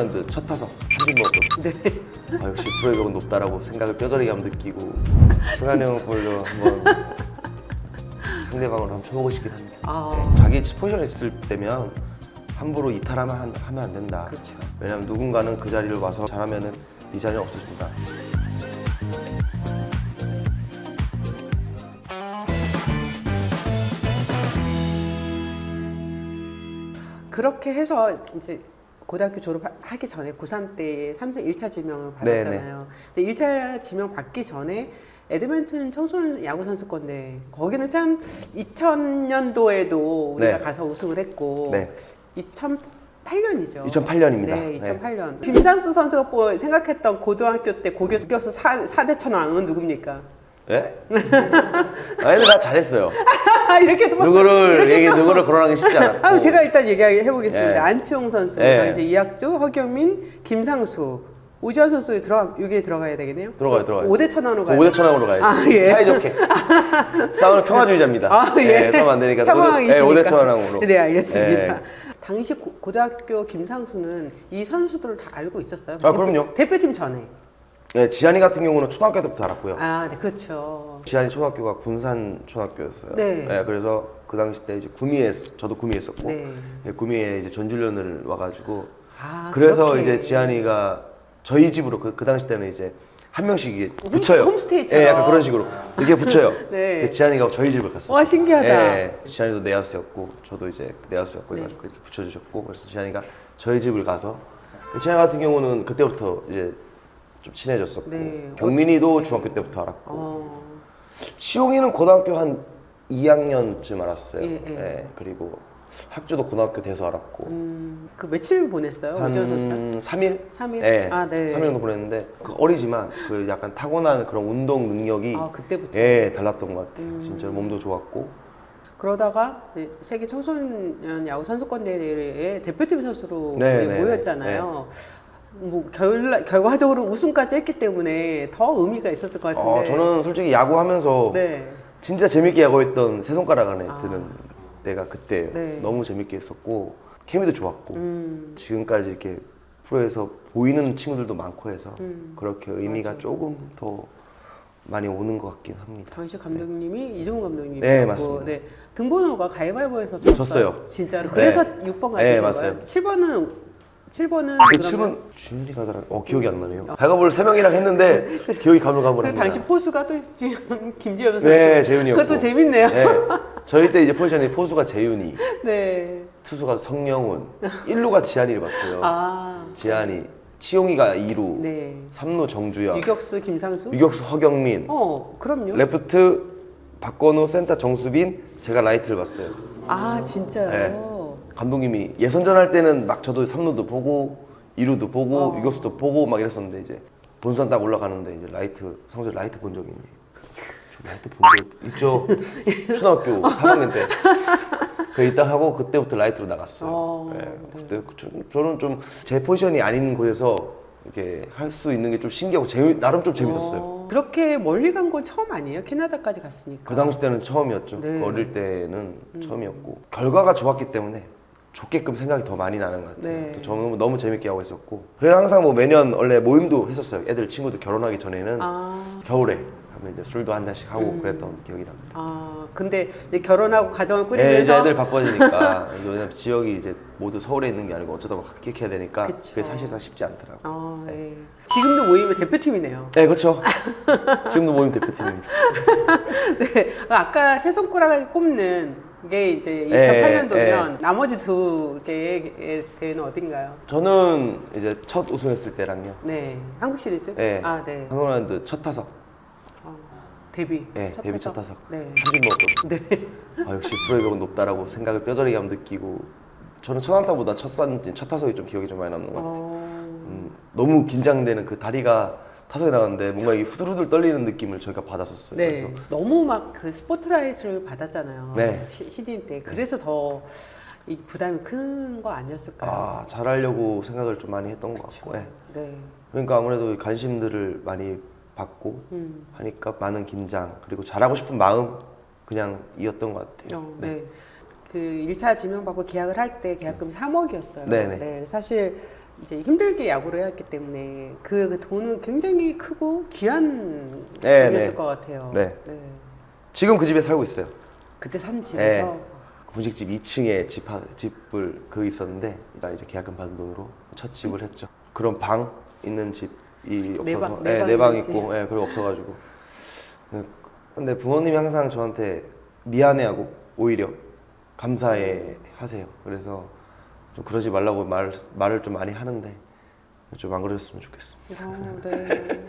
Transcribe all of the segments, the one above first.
라운드 첫 타석 한점 먹었죠. 네. 아, 역시 프로의 벽은 높다라고 생각을 뼈저리게 한번 느끼고 승환이 형 볼로 한번 상대방을 한번 쳐보고 싶긴 합니다. 아. 자기 포지션에 있을 때면 함부로 이탈하면 하면 안 된다. 그렇죠. 왜냐면 누군가는 그 자리를 와서 잘하면은 이 자리는 없어진다. 그렇게 해서 이제 고등학교 졸업하기 전에 고3 때 삼성 1차 지명을 받았잖아요. 근데 1차 지명 받기 전에 에드먼튼 청소년 야구 선수권대 거기는 참 2000년도에도 우리가 네. 가서 우승을 했고 네. 2008년이죠. 2008년입니다. 네, 2008년. 김상수 선수가 뭐 생각했던 고등학교 때 고교수 4대 천왕은 누굽니까? 예? 아니, 나 잘했어요. 이렇게도 막 누구를 거론하기 쉽지 않았고. 아, 제가 일단 얘기해 보겠습니다. 예. 안치홍 선수, 예. 당시 이학주, 허경민, 김상수, 오지환 선수 여기에 들어가야 되겠네요. 들어가요. 5대 천왕으로 가요. 5대 천왕으로 가야지. 아, 예. 사이좋게. 싸움은 평화주의자입니다. 아, 예. 싸움 안 되니까. 평화왕이시니까. 5대 천왕으로. 네, 알겠습니다. 예. 당시 고등학교 김상수는 이 선수들을 다 알고 있었어요. 아, 그럼요. 대표팀 전에. 네, 지한이 같은 경우는 초등학교 때부터 알았고요. 아, 네, 그렇죠. 지한이 초등학교가 군산 초등학교였어요. 네. 그래서 그 당시 때 이제 저도 구미했었고, 네. 구미에 이제 전주련을 와가지고, 아, 그래서 그렇게. 이제 지한이가 저희 집으로 그 당시 때는 이제 한 명씩 이게 붙여요. 홈스테이처럼. 예, 약간 그런 식으로 이렇게 붙여요. 네. 지한이가 저희 집을 갔어요. 와, 신기하다. 예, 지한이도 내야수였고, 저도 이제 내야수였고, 네. 해가지고 이렇게 붙여주셨고, 그래서 지한이가 저희 집을 가서, 지한이 같은 경우는 그때부터 이제 좀 친해졌었고, 네. 경민이도 중학교 때부터 알았고, 어, 시용이는 고등학교 한 2학년쯤 알았어요. 예, 예. 그리고 학주도 고등학교 돼서 알았고, 그 며칠 보냈어요? 한 오지환 선수가? 3일? 3일? 네. 아, 네. 3일 정도 보냈는데 그 어리지만 그 약간 타고난 그런 운동 능력이 아, 그때부터. 예, 달랐던 것 같아요. 진짜로 몸도 좋았고. 그러다가 이제 세계 청소년 야구 선수권대회에 대표팀 선수로 네, 거의 네, 모였잖아요. 뭐 결과적으로 우승까지 했기 때문에 더 의미가 있었을 것 같은데. 저는 솔직히 야구하면서 네. 진짜 재밌게 야구했던 세 손가락 안에 아. 드는 때가 그때예요. 네. 너무 재밌게 했었고 케미도 좋았고 지금까지 이렇게 프로에서 보이는 친구들도 많고 해서 그렇게 의미가 맞아. 조금 더 많이 오는 것 같긴 합니다. 당시 감독님이 이종훈 감독님이고 네, 맞습니다. 네. 등번호가 가위바위보에서 졌어요. 진짜로. 네. 그래서 6번 가지신 네, 거예요? 맞아요. 7번은 그 7번 주인이가더라. 기억이 안 나네요. 가위바위보를 3명이랑 했는데 기억이 가물가물합니다. 그 당시 포수가 또 지금 김지현 선수. 네, 재윤이었고. 그것도 재밌네요. 네. 저희 때 이제 포지션이 포수가 재윤이, 네. 투수가 성영훈, 1루가 지한이를 봤어요. 아. 지한이, 치용이가 2루, 네. 3루 정주영, 유격수 김상수? 유격수 허경민, 그럼요. 레프트 박건우, 센터 정수빈, 제가 라이트를 봤어요. 아, 진짜요? 네. 감독님이 예선전 할 때는 막 저도 3루도 보고 2루도 보고 유격수도 보고 막 이랬었는데 이제 본선 딱 올라가는데 이제 성적 라이트 본 적이 있네. 저 라이트 본 적 있죠. 초등학교 4학년 때. 그 이따 하고 그때부터 라이트로 나갔어요. 네. 그때 저는 좀 제 포지션이 아닌 곳에서 이렇게 할 수 있는 게 좀 신기하고 나름 좀 재밌었어요. 그렇게 멀리 간 건 처음 아니에요? 캐나다까지 갔으니까. 그 당시 때는 처음이었죠. 네. 그 어릴 때는 처음이었고 결과가 좋았기 때문에 좋게끔 생각이 더 많이 나는 것 같아요. 네. 또 저는 너무 재밌게 하고 있었고 그래서 항상 뭐 매년 원래 모임도 했었어요. 애들 친구들 결혼하기 전에는 겨울에 하면 이제 술도 한 잔씩 하고 그랬던 기억이 납니다. 아, 근데 이제 결혼하고 가정을 네, 꾸리면서 이제 애들 바빠지니까 왜냐면 지역이 이제 모두 서울에 있는 게 아니고 어쩌다 합격해야 되니까 그쵸. 그게 사실상 쉽지 않더라고요. 네. 지금도 모임의 대표팀이네요. 네, 그렇죠. 지금도 모임 대표팀입니다. 네. 아까 세 손가락을 꼽는 게 이제 네, 2008년도면 나머지 두 개의 대회는 어딘가요? 저는 이제 첫 우승했을 때랑요. 네. 한국 시리즈? 네. 아, 네. 한국라운드 첫 타석. 데뷔. 네, 데뷔 첫 타석. 네. 3점 먹었거든요. 네. 역시 프로의 벽은 높다라고 생각을 뼈저리게 한번 느끼고 저는 첫 안타보다 첫 타석이 좀 기억이 좀 많이 남는 것 같아요. 너무 긴장되는 그 다리가 타석에 나갔는데 뭔가 이게 후들후들 떨리는 느낌을 저희가 받았었어요. 네. 그래서 너무 막 그 스포트라이트를 받았잖아요. 네. 시즌 때. 그래서 더 이 부담이 큰 거 아니었을까요? 잘하려고 생각을 좀 많이 했던 것 같고. 네. 네. 그러니까 아무래도 관심들을 많이 받고 하니까 많은 긴장 그리고 잘하고 싶은 마음 그냥 이었던 것 같아요. 네. 그 1차 지명받고 계약을 할 때 계약금이 3억이었어요. 네네. 네. 사실 이제 힘들게 야구를 해왔기 때문에 그 돈은 굉장히 크고 귀한 네, 돈이었을 네. 것 같아요. 네. 지금 그 집에 살고 있어요. 그때 산 집에서 분식집 2층에 집을 있었는데 일단 이제 계약금 받은 돈으로 첫 집을 했죠. 그런 방 있는 집이 없어서 네 방 있지. 있고 그리고 없어가지고. 근데 부모님이 항상 저한테 미안해하고 오히려 감사해 하세요. 그래서 좀 그러지 말라고 말을 좀 많이 하는데 좀 안 그러셨으면 좋겠습니다. 네.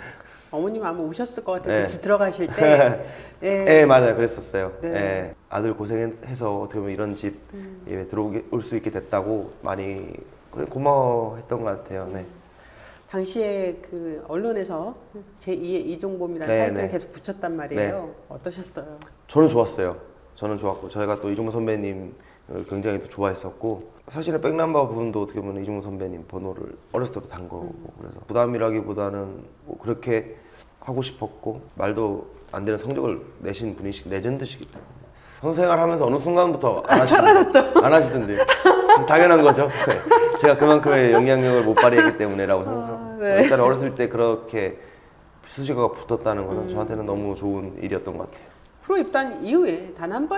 어머님 아마 우셨을 것 같아요. 네. 그 집 들어가실 때. 네, 맞아요. 그랬었어요. 네. 네. 아들 고생해서 어떻게 보면 이런 집에 들어올 수 있게 됐다고 많이 고마워했던 것 같아요. 네. 당시에 그 언론에서 제2의 이종범이라는 네, 타이틀을 네. 계속 붙였단 말이에요. 어떠셨어요? 저는 좋았어요. 저는 좋았고 저희가 또 이종무 선배님을 굉장히 또 좋아했었고 사실은 백넘버 부분도 어떻게 보면 이종무 선배님 번호를 어렸을 때부터 단 거고 그래서 부담이라기보다는 뭐 그렇게 하고 싶었고 말도 안 되는 성적을 내신 분이시기 레전드시기 때문에 선수 생활하면서 어느 순간부터 안 하시던데 당연한 거죠. 네. 제가 그만큼의 영향력을 못 발휘했기 때문에라고 생각하고 네. 일단 어렸을 때 그렇게 수식어가 붙었다는 거는 저한테는 너무 좋은 일이었던 것 같아요. 프로 입단 이후에 단 한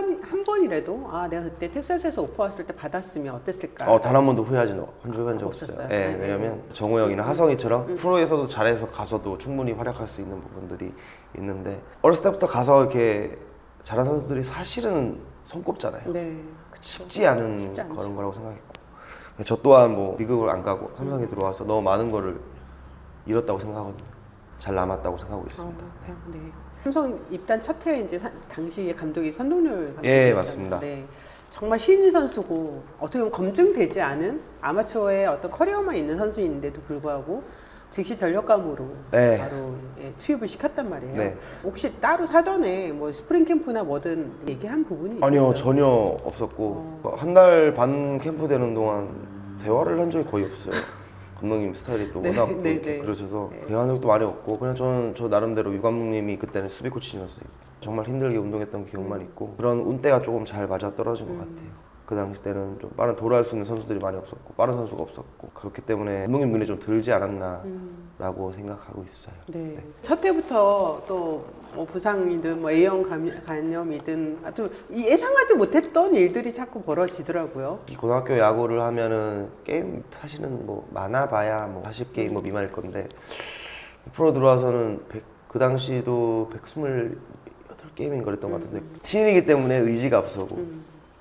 번이라도 아 내가 그때 텍사스에서 오퍼 왔을 때 받았으면 어땠을까? 단 한 번도 후회하지는 한 적 없어요. 없었어요. 네, 네. 왜냐면 정우영이나 하성이처럼 프로에서도 잘해서 가서도 충분히 활약할 수 있는 부분들이 있는데 어렸을 때부터 가서 이렇게 잘한 선수들이 사실은 손꼽잖아요. 네, 그쵸. 쉽지 않은 쉽지 않죠. 그런 거라고 생각했고 저 또한 뭐 미국을 안 가고 삼성에 들어와서 너무 많은 거를 잃었다고 생각하거든요. 잘 남았다고 생각하고 있습니다. 네. 삼성 입단 첫 해 이제 당시에 감독이 선동열 감독이었잖아요. 예, 맞습니다. 네. 정말 신인 선수고 어떻게 보면 검증되지 않은 아마추어의 어떤 커리어만 있는 선수인데도 불구하고 즉시 전력감으로 네. 바로 투입을 시켰단 말이에요. 네. 혹시 따로 사전에 뭐 스프링 캠프나 뭐든 얘기한 부분이 있었어요? 아니요, 전혀 없었고 한 달 반 캠프 되는 동안 대화를 한 적이 거의 없어요. 감독님 스타일이 또 워낙 또 이렇게 그러셔서 대화한 적도 많이 없고 그냥 저는 저 나름대로 유 감독님이 그때는 수비 코치였어요. 정말 힘들게 운동했던 기억만 있고 그런 운때가 조금 잘 맞아 떨어진 것 같아요. 그 당시 때는 좀 빠른 돌아올 수 있는 선수들이 많이 없었고 빠른 선수가 없었고 그렇기 때문에 감독님 눈에 좀 들지 않았나라고 생각하고 있어요. 네. 첫 해부터 또 뭐 부상이든 뭐 A형 간염이든 하여튼 예상하지 못했던 일들이 자꾸 벌어지더라고요. 이 고등학교 야구를 하면은 게임 사실은 뭐 많아봐야 뭐 40게임 뭐 미만일 건데 프로 들어와서는 그 당시도 128게임인 거랬던 것 같은데 신인이기 때문에 의지가 앞서고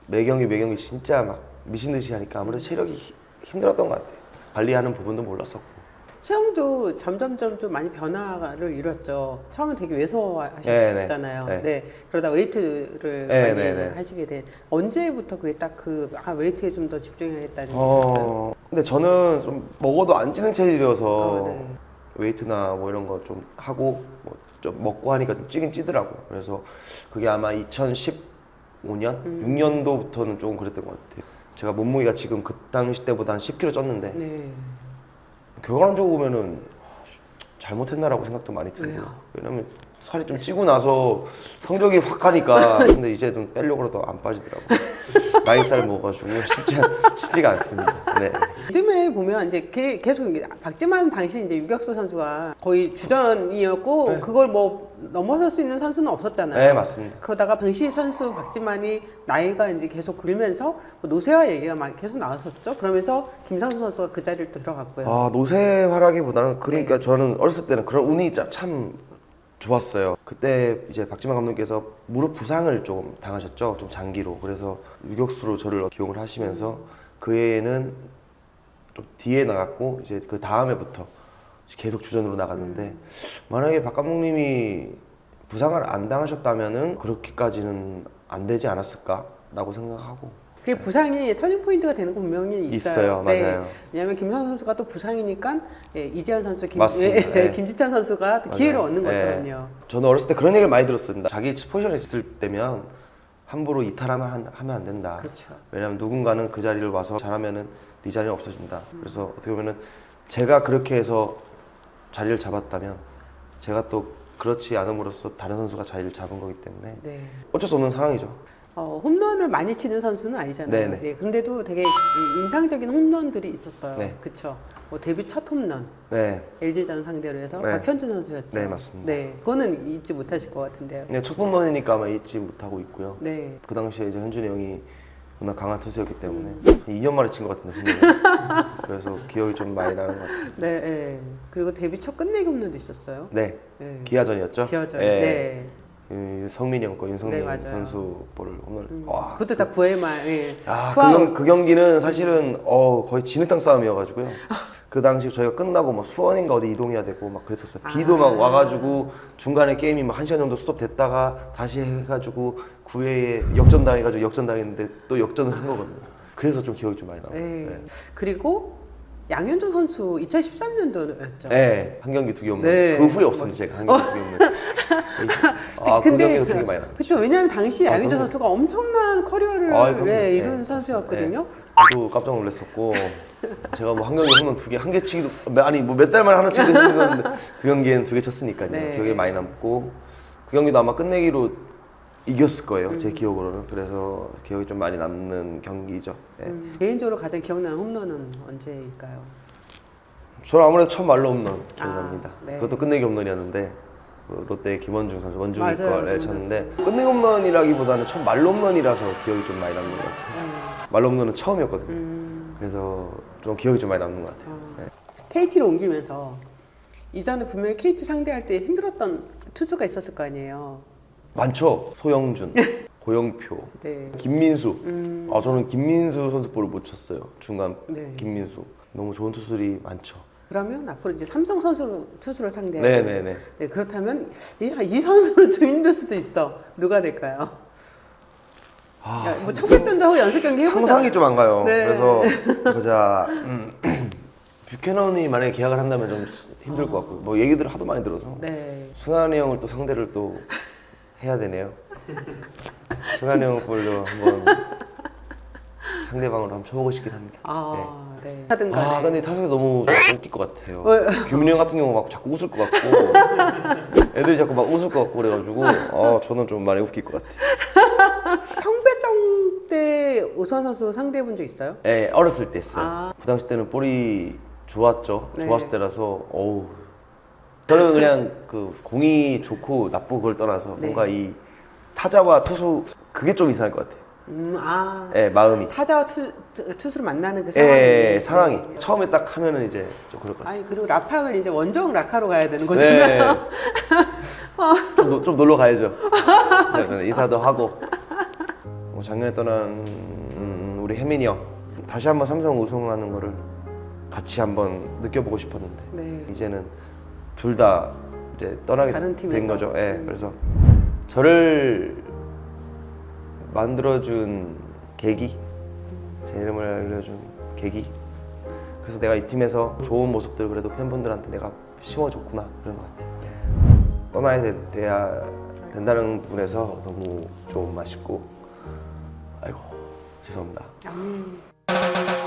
매 경기 진짜 막 미친 듯이 하니까 아무래도 체력이 힘들었던 것 같아요. 관리하는 부분도 몰랐었고. 수영도 점점점 좀 많이 변화를 이뤘죠. 처음엔 되게 왜소하셨잖아요. 네. 그러다 웨이트를 많이 하시게 된 언제부터 그게 딱 웨이트에 좀 더 집중해야겠다는 근데 저는 좀 먹어도 안 찌는 체질이어서 네. 웨이트나 뭐 이런 거 좀 하고 뭐 좀 먹고 하니까 좀 찌긴 찌더라고. 그래서 그게 아마 2015년, 6년도부터는 조금 그랬던 것 같아요. 제가 몸무게가 지금 그 당시 때보다 한 10kg 쪘는데 네. 결과론적으로 보면은 잘못했나라고 생각도 많이 들고요. 왜냐면 살이 좀 찌고 나서 성적이 확 가니까 근데 이제 좀 빼려고 해도 안 빠지더라고요. 나이살 먹어가지고 쉽지가 않습니다. 네. 리듬에 보면 이제 계속 박지만 당시 이제 유격수 선수가 거의 주전이었고 그걸 뭐 넘어설 수 있는 선수는 없었잖아요. 네, 맞습니다. 그러다가 당시 선수 박지만이 나이가 이제 계속 들면서 뭐 노쇠화 얘기가 막 계속 나왔었죠. 그러면서 김상수 선수가 그 자리를 또 들어갔고요. 노쇠화라기보다는 그러니까 저는 어렸을 때는 그런 운이 참 좋았어요. 그때 이제 박지만 감독님께서 무릎 부상을 좀 당하셨죠. 좀 장기로. 그래서 유격수로 저를 기용을 하시면서 그 해에는 좀 뒤에 나갔고 이제 그 다음에부터 계속 주전으로 나갔는데 만약에 박 감독님이 부상을 안 당하셨다면은 그렇게까지는 안 되지 않았을까라고 생각하고. 그게 부상이 터닝 포인트가 되는 거 분명히 있어요. 맞아요. 왜냐하면 김상수 선수가 또 부상이니까 이재현 선수, 맞습니다. 김지찬 선수가 또 기회를 얻는 거거든요. 저는 어렸을 때 그런 얘기를 많이 들었습니다. 자기 포지션에 있을 때면 함부로 이탈하면 하면 안 된다. 그렇죠. 왜냐하면 누군가는 그 자리를 와서 잘하면은 네 자리는 없어진다. 그래서 어떻게 보면은 제가 그렇게 해서 자리를 잡았다면 제가 또 그렇지 않음으로써 다른 선수가 자리를 잡은 거기 때문에 어쩔 수 없는 상황이죠. 홈런을 많이 치는 선수는 아니잖아요. 네네. 그런데도 되게 인상적인 홈런들이 있었어요. 네. 그렇죠. 뭐 데뷔 첫 홈런 네, LG전 상대로 해서 네. 박현준 선수였죠. 네, 맞습니다. 네, 그거는 잊지 못하실 것 같은데요. 네, 첫 홈런이니까 아마 잊지 못하고 있고요. 네. 그 당시에 이제 현준이 형이 워낙 강한 투수였기 때문에 2년 만에 친 것 같은데 홈런을. 그래서 기억이 좀 많이 나는 것 같아요. 네, 네. 그리고 데뷔 첫 끝내기 홈런도 있었어요. 네, 네. 기아전이었죠. 기아전. 네. 네. 성민이 형 거 윤성민 네, 맞아요. 선수 볼을 홈런. 와, 그것도 다 9회 말. 예. 아, 투아웃. 그 경기는 사실은 거의 진흙탕 싸움이어가지고요. 그 당시 저희가 끝나고 막 수원인가 어디 이동해야 되고 막 그랬었어요. 비도 막 와가지고 중간에 게임이 막 1시간 정도 스톱됐다가 다시 해가지고 9회에 역전당해가지고 역전당했는데 또 역전을 한 거거든요. 그래서 좀 기억이 좀 많이 나요. 네. 네. 그리고 양현종 선수 2013년도였죠. 네, 한 경기 2개 없는. 네. 그 후에 없습니다. 제가 한 경기 2개 없는. 아, 그 경기도 되게 많이 나. 그렇죠. 왜냐하면 당시 양현종 그럼요. 선수가 엄청난 커리어를 그럼요. 네, 이룬 네. 선수였거든요. 저도 깜짝 놀랐었고 제가 뭐 한 경기 홈런 2개, 한 개 치기도 아니 뭐 몇 달 만에 하나 치기도 힘들었는데 그 경기에는 2개 쳤으니까요. 네. 기억에 많이 남고 그 경기도 아마 끝내기로 이겼을 거예요. 제 기억으로는. 그래서 기억이 좀 많이 남는 경기죠. 네. 개인적으로 가장 기억나는 홈런은 언제일까요? 저는 아무래도 첫 말로 홈런 아, 기억납니다. 네. 그것도 끝내기 홈런이었는데 롯데 김원중 선수 원중이 맞아요. 거를 쳤는데 끝내기 홈런이라기보다는 첫 말로 홈런이라서 기억이 좀 많이 남는 것 같아요. 네. 말로 홈런은 처음이었거든요. 그래서 좀 기억이 좀 많이 남는 것 같아요. 네. KT로 옮기면서 이전에 분명히 KT 상대할 때 힘들었던 투수가 있었을 거 아니에요. 많죠. 소영준, 고영표, 네. 김민수. 아, 저는 김민수 선수 볼을 못 쳤어요. 중간 네. 김민수. 너무 좋은 투수들이 많죠. 그러면 앞으로 이제 삼성 투수를 상대할 네네네. 네, 그렇다면 이 선수는 좀 힘들 수도 있어. 누가 될까요? 야, 뭐 청백전도 하고 연습 경기 해보자. 상상이 좀 안 가요. 네. 그래서 보자. 뷰캐넌이 만약에 계약을 한다면 좀 힘들 것 같고 뭐 얘기들을 하도 많이 들어서 네. 승환이 형을 또 상대를 또 해야 되네요. 승환이 형 볼로 한번 상대방으로 한번 쳐보고 싶긴 합니다. 아, 네. 하든 아, 간에. 근데 타석이 너무 웃길 것 같아요. 왜? 규민이 형 같은 경우 막 자꾸 웃을 것 같고 애들이 자꾸 막 웃을 것 같고 그래가지고 저는 좀 많이 웃길 것 같아요. 청백전 때 오선 선수 상대해 본 적 있어요? 네, 어렸을 때 했어요. 아. 그 당시 때는 볼이 좋았죠. 네. 좋았을 때라서 어우. 저는 그냥 그 공이 좋고 나쁘고 그걸 떠나서 네. 뭔가 이 타자와 투수 그게 좀 이상할 것 같아요. 아. 네, 마음이. 타자와 투수를 만나는 그 상황이. 예, 상황이. 처음에 딱 하면은 이제 좀 그럴 것 같아요. 아니, 그리고 라팍을 이제 원정 라카로 가야 되는 거잖아요. 네. 좀 놀러 가야죠. 네, 인사도 하고. 작년에 떠난 우리 혜민이 형 다시 한번 삼성 우승하는 거를 같이 한번 느껴보고 싶었는데 네. 이제는 둘 다 이제 떠나게 다른 된 팀에서. 거죠. 예, 그래서 저를 만들어준 계기, 제 이름을 알려준 계기. 그래서 내가 이 팀에서 좋은 모습들 그래도 팬분들한테 내가 심어줬구나 그런 것 같아요. 떠나야 돼야 된다는 부분에서 너무 좀 아쉽고, 아이고 죄송합니다. 아니.